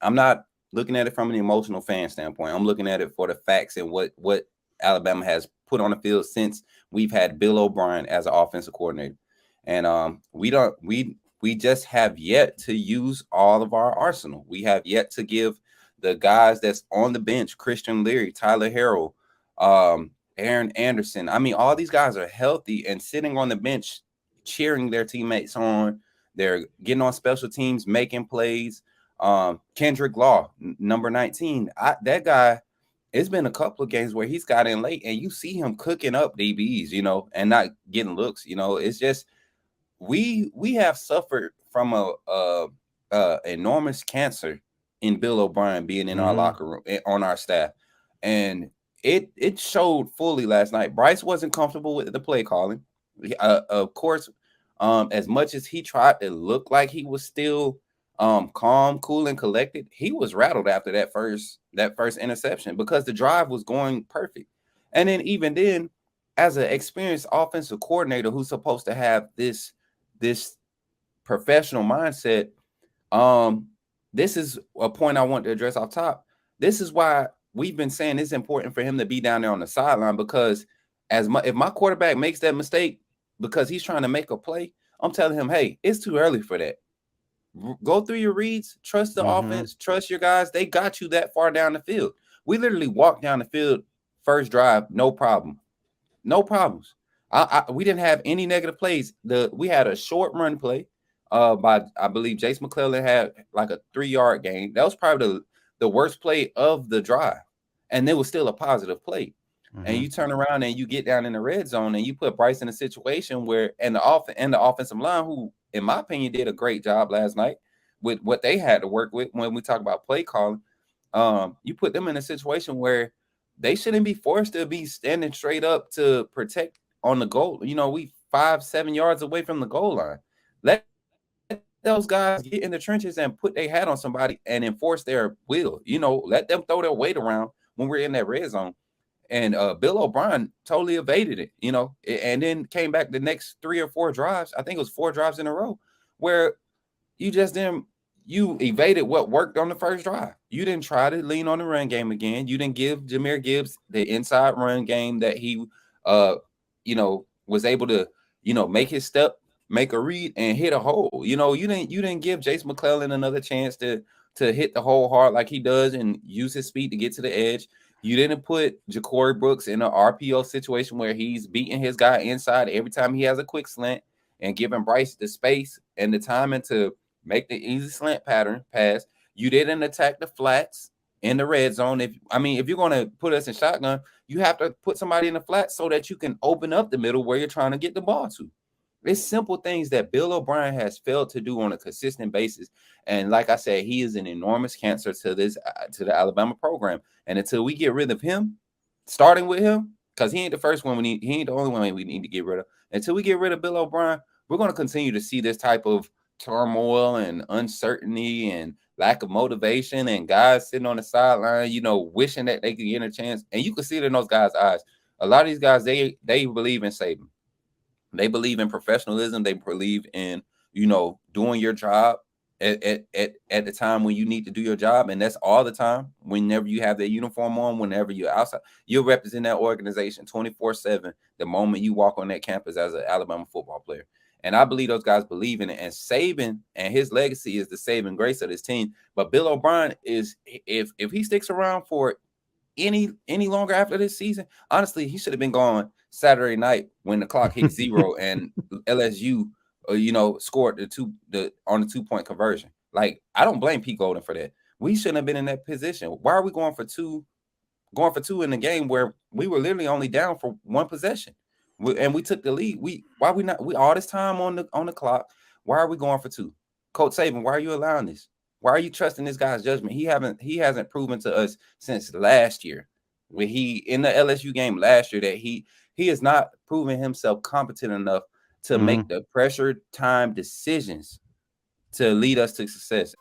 I'm not looking at it from an emotional fan standpoint. I'm looking at it for the facts and what Alabama has put on the field since we've had Bill O'Brien as an offensive coordinator. And we just have yet to use all of our arsenal. We have yet to give the guys that's on the bench, Christian Leary, Tyler Harrell, Aaron Anderson. I mean, all these guys are healthy and sitting on the bench, cheering their teammates on. They're getting on special teams, making plays. Kendrick Law, number 19. That guy, it's been a couple of games where he's got in late and you see him cooking up DBs, and not getting looks. It's just we have suffered from a enormous cancer in Bill O'Brien being in our locker room, on our staff. And it showed fully last night. Bryce wasn't comfortable with the play calling. Of course, as much as he tried to look like he was still calm, cool, and collected, he was rattled after that first interception because the drive was going perfect. And then even then, as an experienced offensive coordinator who's supposed to have this professional mindset, this is a point I want to address off top. This is why we've been saying it's important for him to be down there on the sideline, because if my quarterback makes that mistake because he's trying to make a play, I'm telling him, hey, it's too early for that. Go through your reads, trust the offense, trust your guys. They got you that far down the field. We literally walked down the field first drive, no problem. No problems. We didn't have any negative plays. We had a short run play by, I believe, Jace McClellan had like a 3-yard gain. That was probably the worst play of the drive, and it was still a positive play. And you turn around and you get down in the red zone and you put Bryce in a situation where, and the offensive line, who in my opinion did a great job last night with what they had to work with when we talk about play calling. You put them in a situation where they shouldn't be forced to be standing straight up to protect on the goal. We 5-7 yards away from the goal line. Let those guys get in the trenches and put their hat on somebody and enforce their will. Let them throw their weight around when we're in that red zone. And Bill O'Brien totally evaded it, and then came back the next 3 or 4 drives. I think it was 4 drives in a row where you evaded what worked on the first drive. You didn't try to lean on the run game again. You didn't give Jahmyr Gibbs the inside run game that he, was able to, make his step, make a read, and hit a hole. You didn't give Jace McClellan another chance to hit the hole hard like he does and use his speed to get to the edge. You didn't put Ja'Cory Brooks in an RPO situation where he's beating his guy inside every time he has a quick slant and giving Bryce the space and the timing to make the easy slant pattern pass. You didn't attack the flats in the red zone. If you're going to put us in shotgun, you have to put somebody in the flat so that you can open up the middle where you're trying to get the ball to. It's simple things that Bill O'Brien has failed to do on a consistent basis. And like I said, he is an enormous cancer to the Alabama program. And until we get rid of him, starting with him, because he ain't the first one he ain't the only one we need to get rid of. Until we get rid of Bill O'Brien, we're going to continue to see this type of turmoil and uncertainty and lack of motivation and guys sitting on the sideline, wishing that they could get a chance. And you can see it in those guys' eyes. A lot of these guys, they believe in Saban. They believe in professionalism. They believe in, doing your job at the time when you need to do your job. And that's all the time. Whenever you have that uniform on, whenever you're outside, you'll represent that organization 24/7 the moment you walk on that campus as an Alabama football player. And I believe those guys believe in it. And Saban and his legacy is the saving grace of this team. But Bill O'Brien is, if he sticks around for any longer after this season, honestly, he should have been gone Saturday night when the clock hit 0 and LSU, scored the 2-point conversion. Like, I don't blame Pete Golden for that. We shouldn't have been in that position. Why are we going for two in the game where we were literally only down for 1 possession, and we took the lead? We all this time on the clock? Why are we going for 2? Coach Saban, why are you allowing this? Why are you trusting this guy's judgment? He hasn't proven to us since last year, when he in the LSU game last year, that he has not proven himself competent enough to make the pressure time decisions to lead us to success.